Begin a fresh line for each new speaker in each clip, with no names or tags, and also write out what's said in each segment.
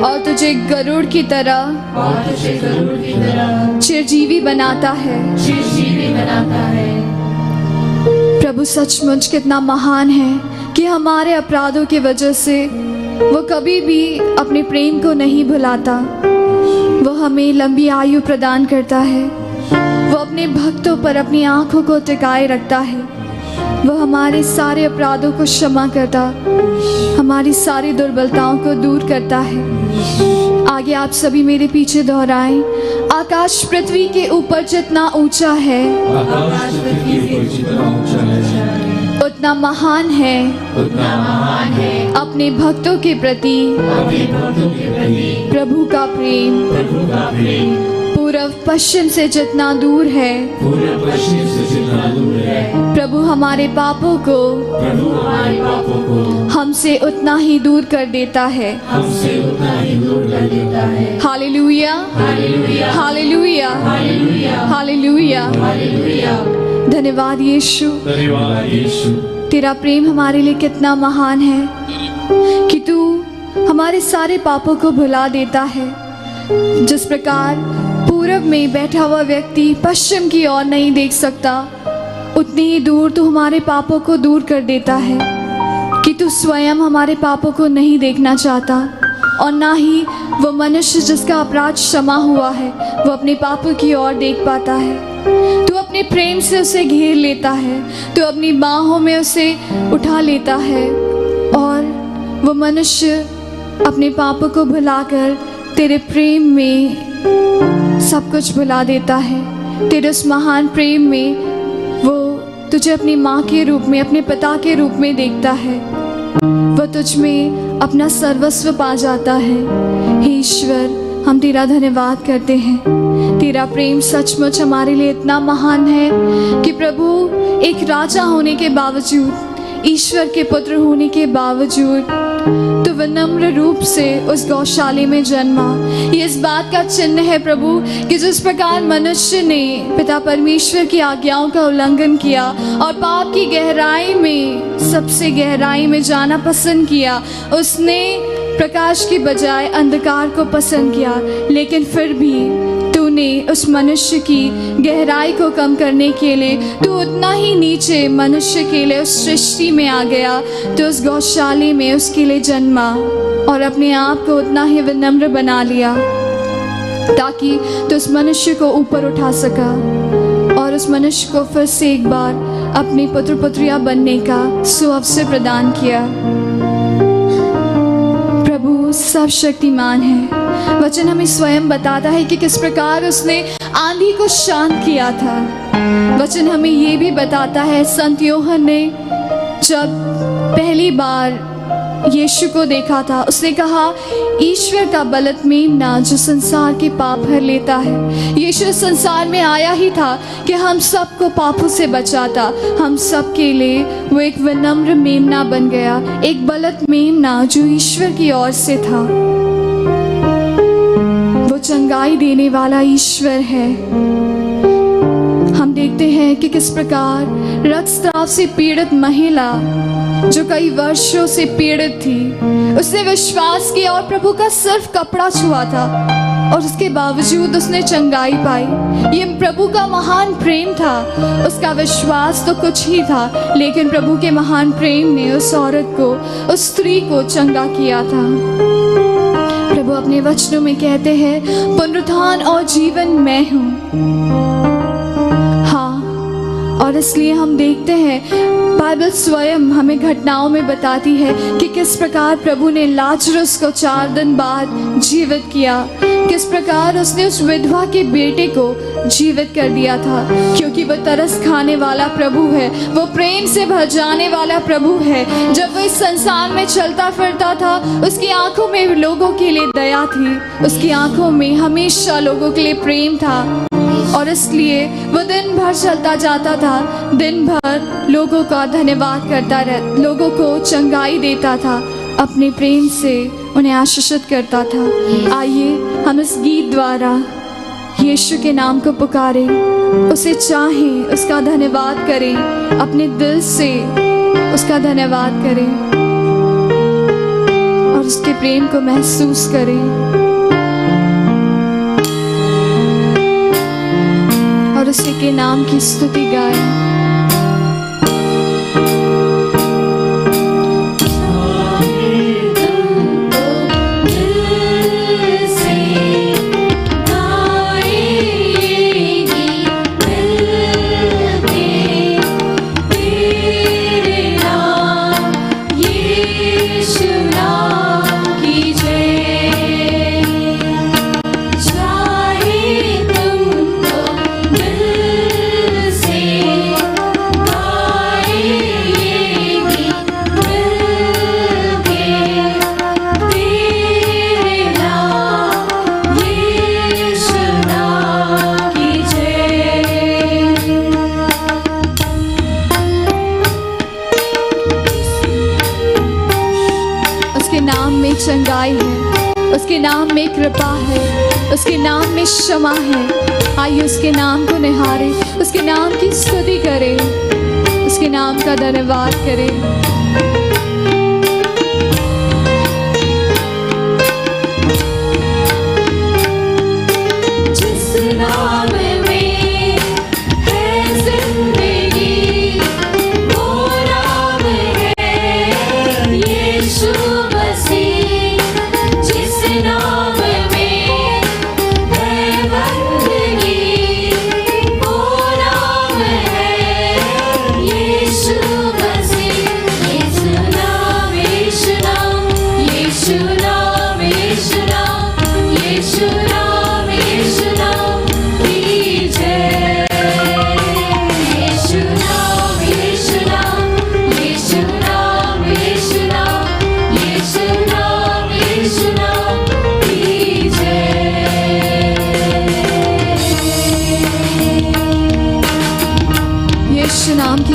और तुझे गरुड़ की तरह चिरजीवी बनाता है। प्रभु सचमुच कितना महान है कि हमारे अपराधों की वजह से वो कभी भी अपने प्रेम को नहीं भुलाता। वो हमें लंबी आयु प्रदान करता है। वो अपने भक्तों पर अपनी आंखों को टिकाए रखता है। वो हमारे सारे अपराधों को क्षमा करता, हमारी सारी दुर्बलताओं को दूर करता है। आगे आप सभी मेरे पीछे दोहराएं। आकाश पृथ्वी के ऊपर जितना ऊंचा है, उतना महान है अपने भक्तों के प्रति प्रभु का प्रेम। पूर्व पश्चिम से जितना दूर है, प्रभु हमारे पापों को हमसे उतना ही दूर कर देता है। Hallelujah, hallelujah, hallelujah. धन्यवाद यीशु, तेरा प्रेम हमारे लिए कितना महान है कि तू हमारे सारे पापों को भुला देता है। जिस प्रकार पूरब में बैठा हुआ व्यक्ति पश्चिम की ओर नहीं देख सकता, उतनी ही दूर तू हमारे पापों को दूर कर देता है कि तू स्वयं हमारे पापों को नहीं देखना चाहता, और ना ही वो मनुष्य जिसका अपराध क्षमा हुआ है वो अपने पापों की ओर देख पाता है। तू अपने प्रेम से उसे घेर लेता है, तू अपनी बाहों में उसे उठा लेता है, और वो मनुष्य अपने पापों को भुलाकर तेरे प्रेम में सब कुछ भुला देता है। तेरे उस महान प्रेम में वो तुझे अपनी माँ के रूप में, अपने पिता के रूप में देखता है। वो तुझ में अपना सर्वस्व पा जाता है। हे ईश्वर, हम तेरा धन्यवाद करते हैं। तेरा प्रेम सचमुच हमारे लिए इतना महान है कि प्रभु एक राजा होने के बावजूद, ईश्वर के पुत्र होने के बावजूद तो विनम्र रूप से उस गौशाले में जन्मा। ये इस बात का चिन्ह है प्रभु कि जिस प्रकार मनुष्य ने पिता परमेश्वर की आज्ञाओं का उल्लंघन किया और पाप की गहराई में, सबसे गहराई में जाना पसंद किया, उसने प्रकाश की बजाय अंधकार को पसंद किया, लेकिन फिर भी तूने उस मनुष्य की गहराई को कम करने के लिए तू उतना ही नीचे मनुष्य के लिए उस सृष्टि में आ गया। तो उस गौशाले में उसके लिए जन्मा और अपने आप को उतना ही विनम्र बना लिया ताकि तो उस मनुष्य को ऊपर उठा सका और उस मनुष्य को फिर से एक बार अपनी पुत्र पुत्रियां बनने का सुअवसर प्रदान किया। प्रभु सर्वशक्तिमान है। वचन हमें स्वयं बताता है कि किस प्रकार उसने आंधी को शांत किया था। वचन हमें ये भी बताता है, संत यूहन्ना ने जब पहली बार यीशु को देखा था, उसने कहा, ईश्वर का बलद मेमना जो संसार के पाप भर लेता है। यीशु संसार में आया ही था कि हम सबको पापों से बचाता। हम सब के लिए वो एक विनम्र मेमना बन गया, एक बलद मेमना जो ईश्वर की ओर से था। वो चंगाई देने वाला ईश्वर है। हम देखते हैं कि किस प्रकार रक्तस्राव से पीड़ित महिला जो कई वर्षों से पीड़ित थी, उसने विश्वास किया और प्रभु का सिर्फ कपड़ा छुआ था और उसके बावजूद उसने चंगाई पाई। ये प्रभु का महान प्रेम था। उसका विश्वास तो कुछ ही था, लेकिन प्रभु के महान प्रेम ने उस औरत को, उस स्त्री को चंगा किया था। प्रभु अपने वचनों में कहते हैं, पुनरुत्थान और जीवन मैं हूँ। और इसलिए हम देखते हैं बाइबल स्वयं हमें घटनाओं में बताती है कि किस प्रकार प्रभु ने लाजरस को 4 दिन बाद जीवित किया, किस प्रकार उसने उस विधवा के बेटे को जीवित कर दिया था, क्योंकि वो तरस खाने वाला प्रभु है, वो प्रेम से भर जाने वाला प्रभु है। जब वो इस संसार में चलता फिरता था, उसकी आंखों में लोगों के लिए दया थी, उसकी आंखों में हमेशा लोगों के लिए प्रेम था, और इसलिए वो दिन भर चलता जाता था, दिन भर लोगों का धन्यवाद करता रहता, लोगों को चंगाई देता था, अपने प्रेम से उन्हें आशीषित करता था। आइए हम इस गीत द्वारा यीशु के नाम को पुकारें, उसे चाहें, उसका धन्यवाद करें, अपने दिल से उसका धन्यवाद करें और उसके प्रेम को महसूस करें और उसी के नाम की स्तुति गाएं। चंगाई है, उसके नाम में कृपा है, उसके नाम में क्षमा है। आइए उसके नाम को निहारें, उसके नाम की स्तुति करें, उसके नाम का धन्यवाद करें। जिस नाम में है जिंदगी, वो नाम है यीशु मसीह।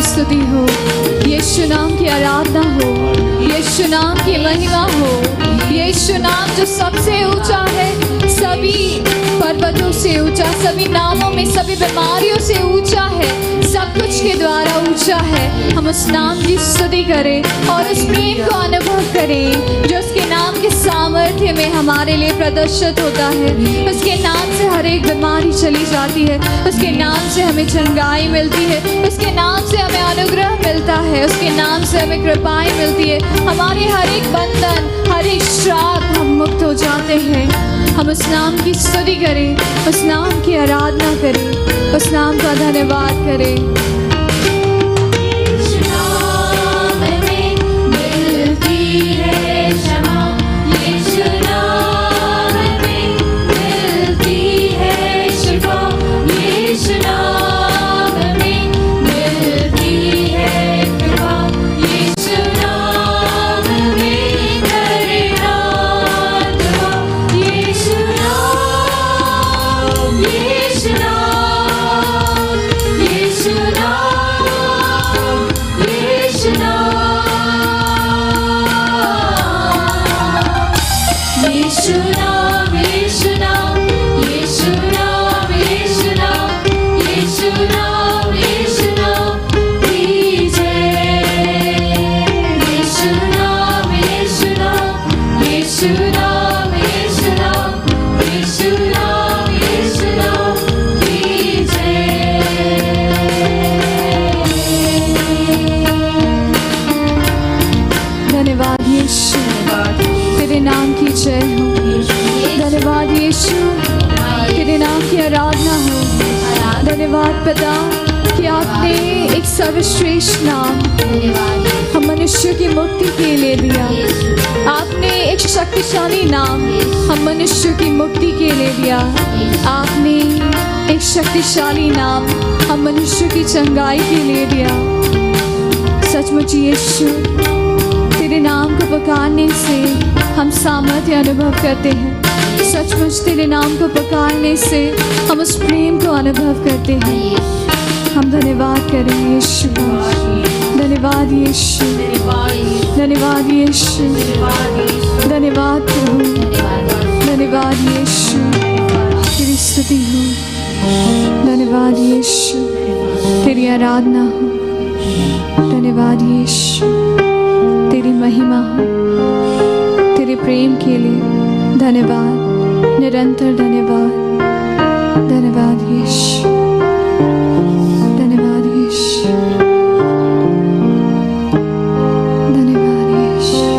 स्तुति हो, यीशु नाम की आराधना हो, यीशु नाम की महिमा हो। यीशु नाम जो सबसे ऊंचा है, सभी पर्वतों से ऊंचा, सभी नामों में, सभी बीमारियों से ऊंचा है, सब कुछ के द्वारा ऊंचा है। हम उस नाम की स्तुति करें और उस प्रेम को अनुभव करें जो उसके नाम के सामर्थ्य में हमारे लिए प्रदर्शित होता है। उसके नाम से हर एक बीमारी चली जाती है, उसके नाम से हमें चंगाई मिलती है, उसके नाम से हमें अनुग्रह मिलता है, उसके नाम से हमें कृपाएं मिलती है। हमारे हर एक बंधन, हर एक श्राप हम मुक्त हो जाते हैं। हम उस नाम की स्तुति करें, उस नाम की आराधना करें, उस नाम का धन्यवाद करें। धन्यवाद पिता कि आपने एक सर्वश्रेष्ठ नाम हम मनुष्य की मुक्ति के लिए दिया। आपने एक शक्तिशाली नाम हम मनुष्य की मुक्ति के लिए दिया। आपने एक शक्तिशाली नाम हम मनुष्य की चंगाई के लिए दिया। सचमुच यीशु, तेरे नाम को पुकारने से हम सामर्थ्य अनुभव करते हैं। सचमुच तेरे नाम को पुकारने से हम उस प्रेम को अनुभव करते हैं। हम धन्यवाद करें यीशु, धन्यवाद यीशु, धन्यवाद यीशु, धन्यवाद प्रभु, धन्यवाद यीशु, तेरी स्तुति हो, धन्यवाद यीशु, तेरी आराधना हो, धन्यवाद यीशु, तेरी महिमा हो, तेरे प्रेम के लिए धन्यवाद, निरंतर धन्यवाद। धन्यवाद यीशु, धन्यवाद यीशु, धन्यवाद यीशु।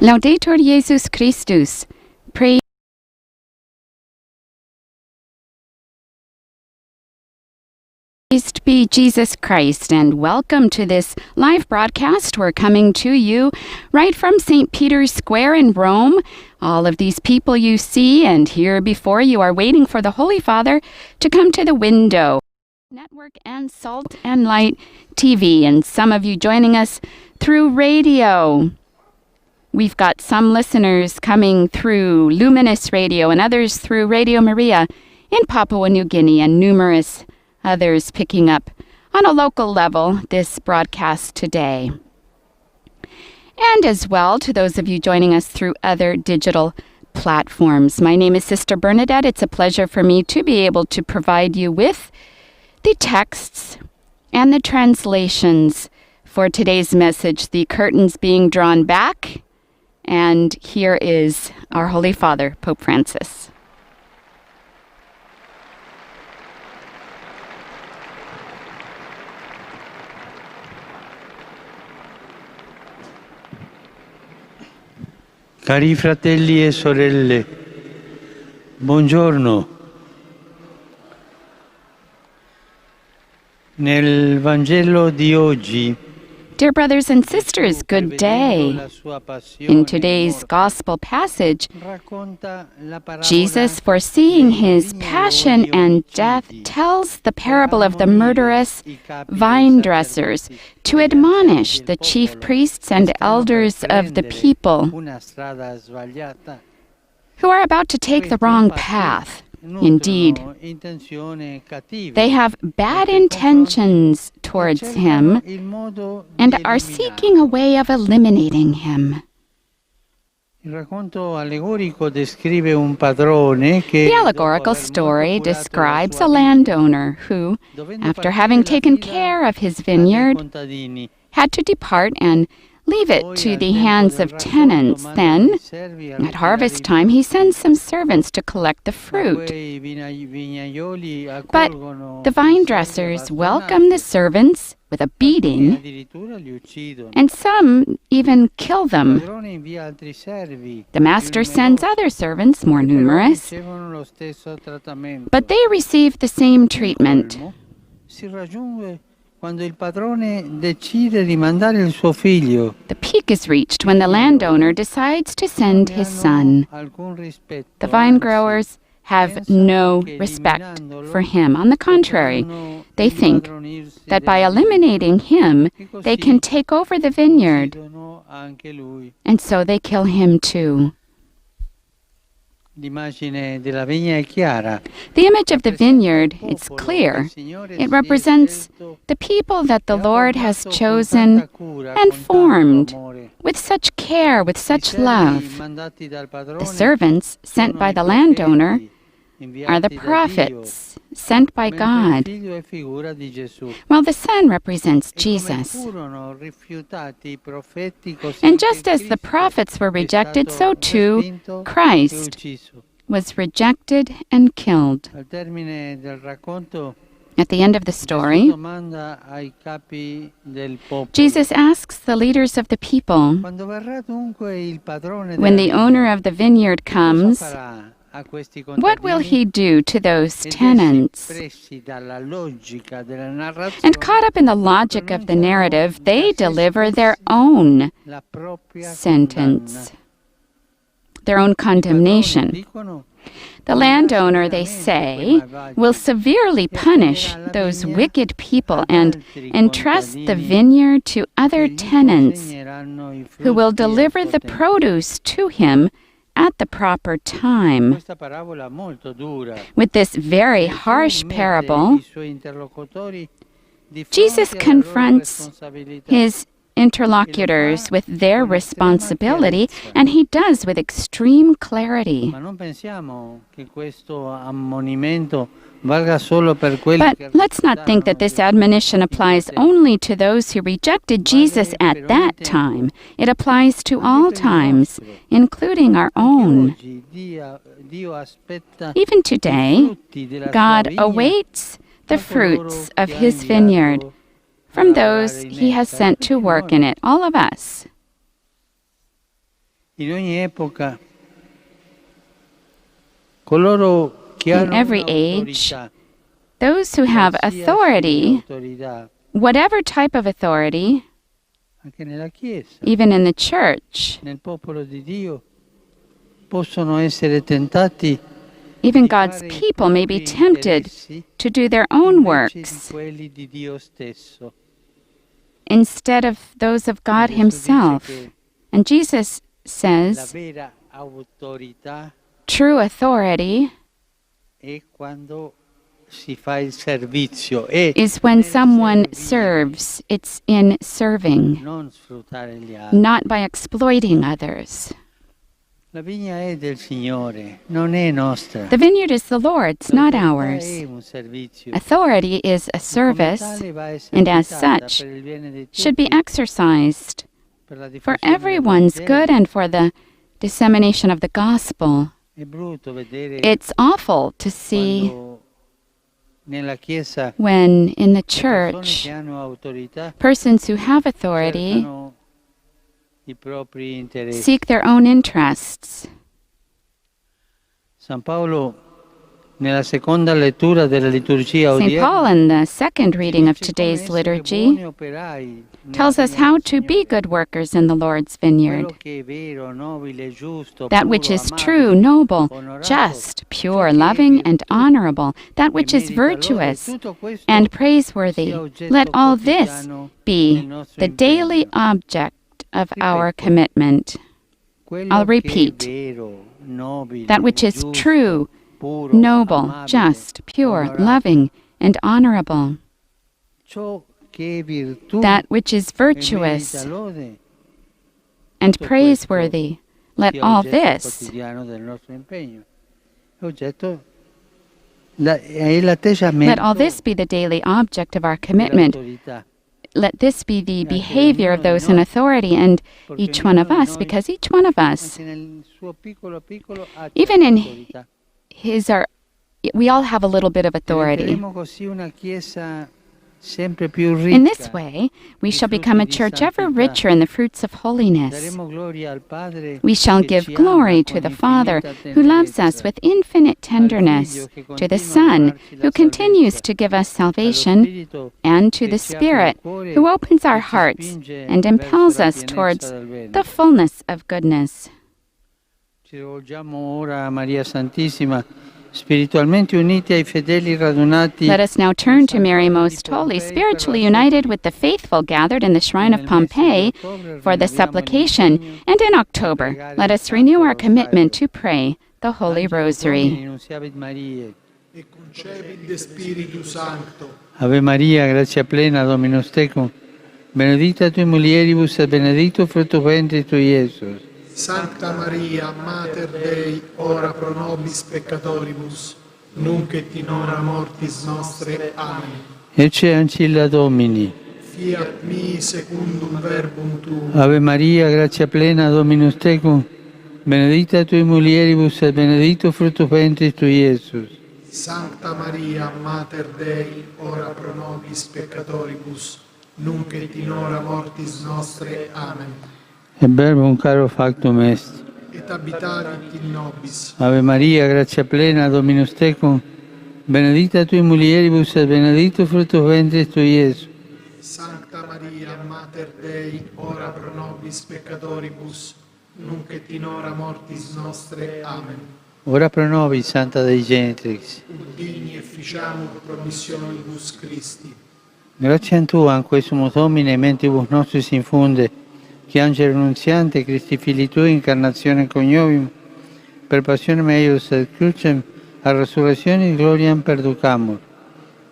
Laudetur Jesus Christus. Praise be Jesus Christ, and welcome to this live broadcast. We're coming to you right from St. PetersSquare in Rome. All of these people you see and hear before you are waiting for the Holy Father to come to the window. Network and Salt and Light TV, and some of you joining us through radio. We've got some listeners coming through Luminous Radio and others through Radio Maria in Papua New Guinea, and numerous others picking up on a local level this broadcast today. And as well to those of you joining us through other digital platforms. My name is Sister Bernadette. It's a pleasure for me to be able to provide you with the texts and the translations for today's message, the curtains being drawn back. And here is our Holy Father, Pope Francis.
Cari fratelli e sorelle, buongiorno. Nel Vangelo di oggi,
Dear brothers and sisters, good day. In today's gospel passage, Jesus, foreseeing his passion and death, tells the parable of the murderous vine dressers to admonish the chief priests and elders of the people who are about to take the wrong path. Indeed, they have bad intentions towards him and are seeking a way of eliminating him. The allegorical story describes a landowner who, after having taken care of his vineyard, had to depart and leave it to the hands of tenants. Then, at harvest time, he sends some servants to collect the fruit. But the vine dressers welcome the servants with a beating, and some even kill them. The master sends other servants, more numerous, but they receive the same treatment. The peak is reached when the landowner decides to send his son. The vine growers have no respect for him. On the contrary, they think that by eliminating him, they can take over the vineyard, and so they kill him too. The image of the vineyard is clear. It represents the people that the Lord has chosen and formed with such care, with such love. The servants sent by the landowner are the prophets sent by God, while the Son represents Jesus. And just as the prophets were rejected, so too Christ was rejected and killed. At the end of the story, Jesus asks the leaders of the people, when the owner of the vineyard comes, what will he do to those tenants? And caught up in the logic of the narrative, they deliver their own sentence, their own condemnation. The landowner, they say, will severely punish those wicked people and entrust the vineyard to other tenants who will deliver the produce to him at the proper time. With this very harsh parable, Jesus confronts his interlocutors with their responsibility, and he does with extreme clarity. But let's not think that this admonition applies only to those who rejected Jesus at that time. It applies to all times, including our own. Even today, God awaits the fruits of his vineyard from those he has sent to work in it, all of us.
Coloro che
In
hanno
every age,
un'autorità,
those who have
qualsiasi
authority,
autorità,
whatever type of authority,
anche nella Chiesa,
even in the church,
nel popolo di Dio, possono essere tentati
even
di
God's
fare i
people may be
propri
tempted
interessi
to do their own
invece di
works
quelli di Dio stesso.
instead of those of God
Gesù
Himself.
dice che
And Jesus
la
says,
vera autorità
true authority
è quando si fa il servizio, è
is when
nel
someone
servire,
serves. It's in serving,
non sfruttare gli altri.
not by exploiting others.
La vigna è del Signore, non è nostra.
The vineyard is the Lord's, not
L'autorità
ours.
è un servizio.
Authority is a
E come
service,
tale va
and as
esercitata
such,
per il bene di
should be
tutti,
exercised
per la
for
diffusione del
everyone's
Vangelo.
good and for the dissemination of the gospel.
È brutto vedere
It's awful to see
quando nella Chiesa
when in the
le persone
church,
che hanno autorità
persons who have authority
cercano i propri interessi.
seek their own interests.
San Paolo, nella seconda lettura della liturgia
St. Paul,
odierna,
in the second reading of
dice come
today's
essere
liturgy,
buoni operai nella
tells us
vigna
how
del
to be
Signore.
good workers in the Lord's vineyard.
Quello che è vero, nobile, giusto,
That
puro,
which is
amabile,
true, noble,
onorato,
just,
ciò
pure,
che è
loving, and
virtù
honorable, that
e
which is
merita lode,
virtuous
tutto questo
and
sia
praiseworthy.
oggetto
Let all this
quotidiano
be
del nostro
the daily
impegno.
object of our
Ripeto,
commitment.
quello
I'll
che è
repeat.
vero, nobile,
That which is
giusto,
true,
puro,
noble,
amabile,
just, pure,
onorato,
loving, and honorable.
ciò che è virtù
That which is
e merita
virtuous
lode,
and
tutto
praiseworthy. Let
sia
all
oggetto
this
quotidiano del nostro impegno. È oggetto è
Let
l'atteggiamento
all this be the daily object of our commitment.
dell'autorità,
Let this be the
anche
behavior of
ognuno di
those in
noi,
authority and
perché
each one of
ognuno di
us,
noi,
because each one of us,
anche nel suo piccolo ha
even
certe
in
autorità.
we all have a little bit of authority.
Diventeremo così una chiesa sempre più
In this
ricca.
way, we
di
shall
frutti
become a
di
church ever
santità.
richer in the fruits of holiness.
Daremo gloria al Padre
We shall
che
give
ci
glory
ama
to
con
the Father
infinita
who loves us
tenerezza,
with infinite
al
tenderness,
Figlio che
to the
continua a
Son
donarci la
who continues
salvezza,
to give us
allo
salvation,
Spirito
and to
che
the
ci apre il
Spirit
cuore
who opens our
e ci
hearts
spinge
and
verso
impels
la
us
pienezza
towards
del bene.
the fullness of goodness.
Ci rivolgiamo ora a Maria Santissima, spiritualmente uniti ai fedeli radunati
Let us now
nel
turn to Mary
santuario di
Most Holy,
Pompei per la
spiritually united
supplica.
with the faithful gathered in the shrine of
Nel mese di
Pompeii
ottobre
for the
rinnoviamo
supplication,
l'impegno
and in
di
October,
pregare
let
il
us renew
Santo
our commitment
Rosario.
to pray the Holy
Angelus
Rosary.
Domini, nunciavit Mariae.
e concepit de Spiritu Sancto.
Ave Maria, grazia plena, Dominus tecum, benedicta tui mulieribus et benedictus fructus ventris tui, Iesus.
Sancta Maria, Mater Dei, ora pro nobis peccatoribus, nunc et in hora mortis nostre. Amen.
Ecce ancilla Domini.
Fiat mi secundum verbum tuum.
Ave Maria, grazia plena, Dominus tecum, benedicta tui mulieribus et benedictus fructus ventris tui, Iesus.
Sancta Maria, Mater Dei, ora pro nobis peccatoribus, nunc et in hora mortis nostre. Amen.
Et verbum caro factum est.
Et habitavit in nobis.
Ave Maria, grazia plena, Dominus tecum, benedicta tui mulieribus et benedictus fructus ventris tui, Iesus.
Sancta Maria, Mater Dei, ora pro nobis peccatoribus, nunc et in hora mortis nostre. Amen.
Ora pro nobis, Santa Dei Genitrix.
Ut digni efficiamur promissionibus Christi.
Grazie a Tua, in questo Domine, mentibus nostris infunde, che angelo annunziante, Christi Fili Tui, incarnazione coniovium, per passionem eius et crucem, a resurrezione gloriam perducamur.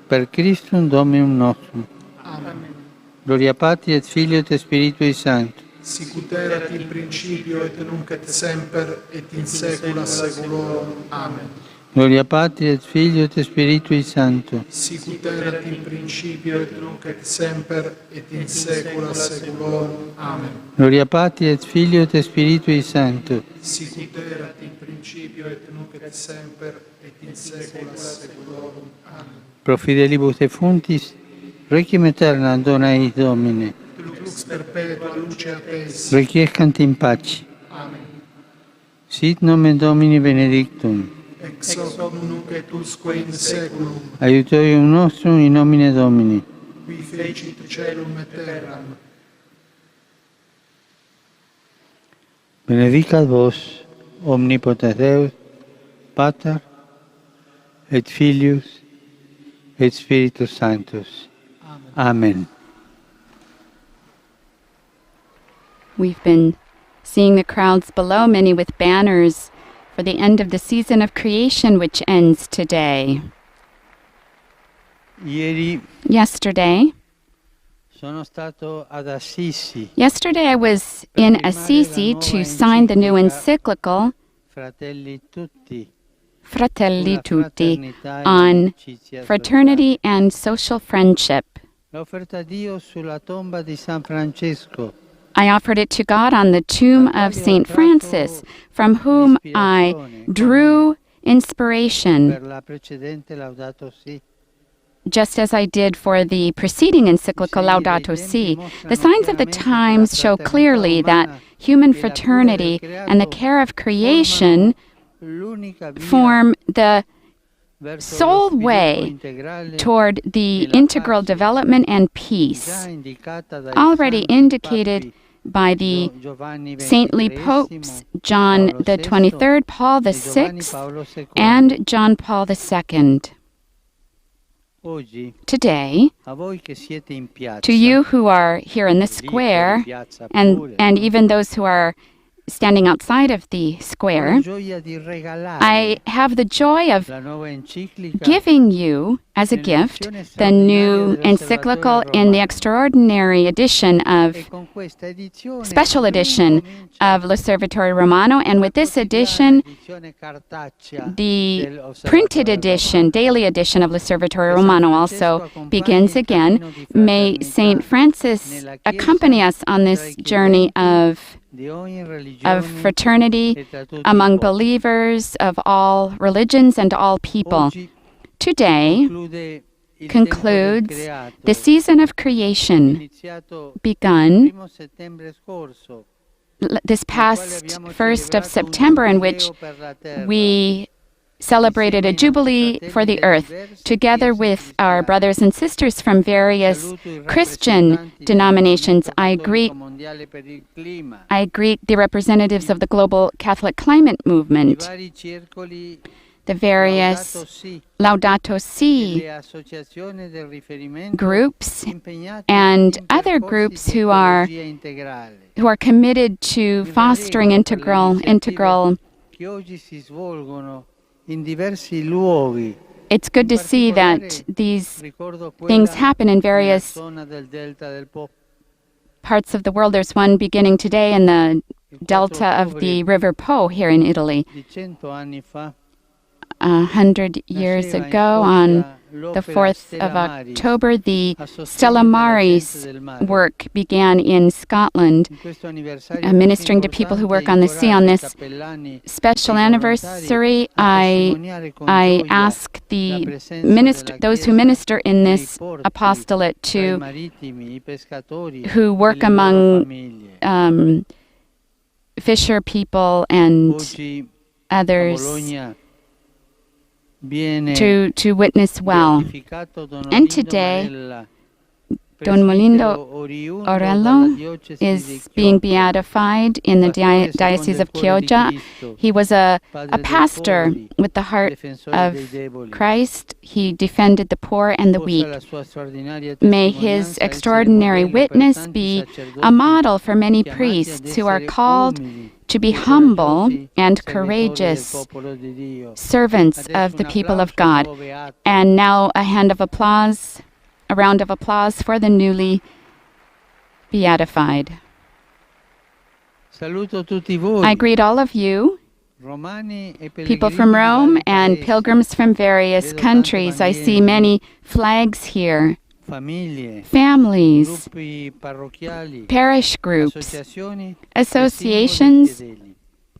Per Christum Dominum nostrum.
Amen.
Gloria Patri et Filio et Spiritui Sancto.
Sicut erat in principio et nunc et semper et in saecula saeculorum. Amen.
Gloria Patri et Filio et Spiritui Sancto.
Sicut erat in principio et nunc et semper et in saecula saeculorum. Amen.
Gloria Patri et Filio et Spiritui Sancto.
Sicut erat in principio et nunc et semper et in saecula saeculorum. Amen.
Pro fidelibus defuntis, requiem aeternam dona eis Domine.
Lux perpetua luce tes.
Requiescant in pace.
Amen.
Sit nomen Domini benedictum.
Ec ex hoc nunc et usque in saeculum,
Aiutorium nostrum in nomine Domini.
qui fecit caelum et terram.
Benedicat vos, omnipotens Deus, Pater, et Filius, et Spiritus Sanctus. Amen.
We've been seeing the crowds below, many with banners for the end of the season of creation, which ends today.
Ieri
Yesterday
sono stato ad Assisi,
I was in Assisi to sign the new encyclical
Fratelli Tutti,
Fratelli Tutti on fraternity and social friendship.
l'ho offerta a Dio sulla tomba di San Francesco,
I offered it to God on the tomb of St. Francis, from whom I drew inspiration,
per la precedente Laudato Si.
just as I did for the preceding encyclical Laudato Si. The signs of the times show clearly that human fraternity and the care of creation
L'unica via
form the
verso
sole
lo sviluppo
way
integrale
toward the integral development and
già
peace,
indicata dai
already
santi
indicated
papi
by the
Giovanni
saintly
XXIII,
popes John the
Paolo VI,
23rd, Paul the
e Giovanni
6th,
Paolo II.
and John Paul II.
Oggi,
Today,
a voi che siete in piazza,
to you who are here in the
lì fuori
square,
piazza pure,
and even those who are standing outside of the
ho la
square,
gioia di regalare
I have the joy of
la nuova enciclica
giving you as a gift the new encyclical in the extraordinary edition of
e con questa edizione
special edition of L'Osservatore Romano, and with this edition,
edizione cartacea
the
dell'Osservatore
printed edition, daily edition of L'Osservatore Romano also begins again. May St. Francis accompany us on this journey of
di ogni religione
fraternity
e tra tutti
among
i popoli.
believers of all religions and all people.
Oggi
Today
conclude il
concludes
tempo del creato,
the season of creation
iniziato il
begun
1 settembre scorso,
this past 1st of September, in which we celebrated a jubilee for the earth, together with our brothers and sisters from various Christian denominations. I greet the representatives of the global Catholic climate movement, the various Laudato Si groups, and other groups who are committed to fostering integral. It's good to see that these things happen in various parts of the world. There's one beginning today in the delta of the River Po here in Italy. 100 years ago, on the 4th of October, the Stella Maris work began in Scotland, ministering to people who work on the sea. On this special anniversary, I ask those who minister in this apostolate who work among fisher people and others to witness well. And today, Don Molindo Orello is being beatified in the Diocese of Chioggia. He was a pastor with the heart of Christ. He defended the poor and the weak. May his extraordinary witness be a model for many priests who are called to be humble and courageous servants of the people of God. And now a round of applause for the newly beatified. I greet all of you, people from Rome and pilgrims from various countries. I see many flags here. Families, parish groups, associations,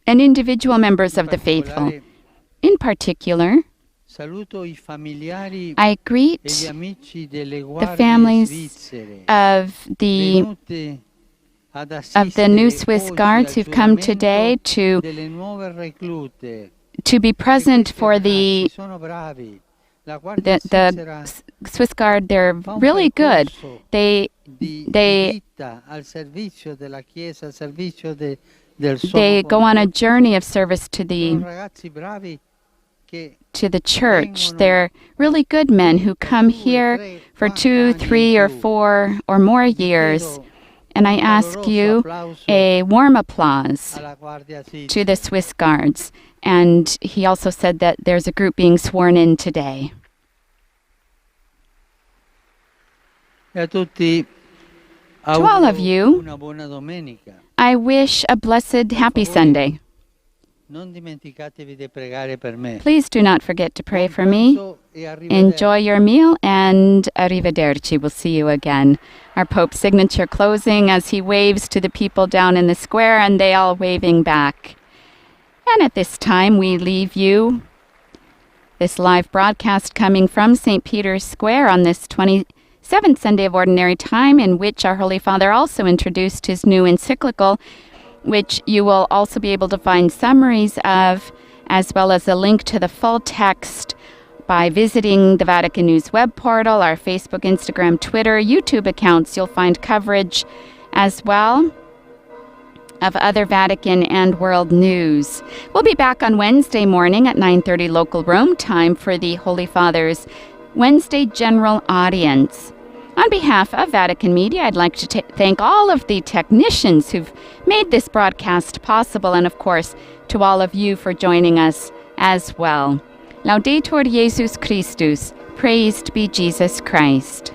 and individual members of the faithful. In particular, I greet the families of the new Swiss Guards who've come today to to be present for the Swiss Guard. They're really good. They go on a journey of service to the church. They're really good men who come here for 2, 3, or 4 or more years. And I ask you a warm applause to the Swiss Guards. And he also said that there's a group being sworn in today.
To
all of you, I wish a blessed, happy Sunday. Please do not forget to pray for me. Enjoy your meal, and arrivederci. We'll see you again. Our Pope's signature closing as he waves to the people down in the square, and they all waving back. And at this time, we leave you this live broadcast coming from St. Peter's Square on this 27th Sunday of Ordinary Time, in which our Holy Father also introduced his new encyclical, which you will also be able to find summaries of, as well as a link to the full text by visiting the Vatican News web portal, our Facebook, Instagram, Twitter, YouTube accounts. You'll find coverage as well of other Vatican and world news. We'll be back on Wednesday morning at 9:30 local Rome time for the Holy Father's Wednesday General Audience. On behalf of Vatican Media, I'd like to thank all of the technicians who've made this broadcast possible, and of course, to all of you for joining us as well. Laudetur Jesus Christus. Praised be Jesus Christ.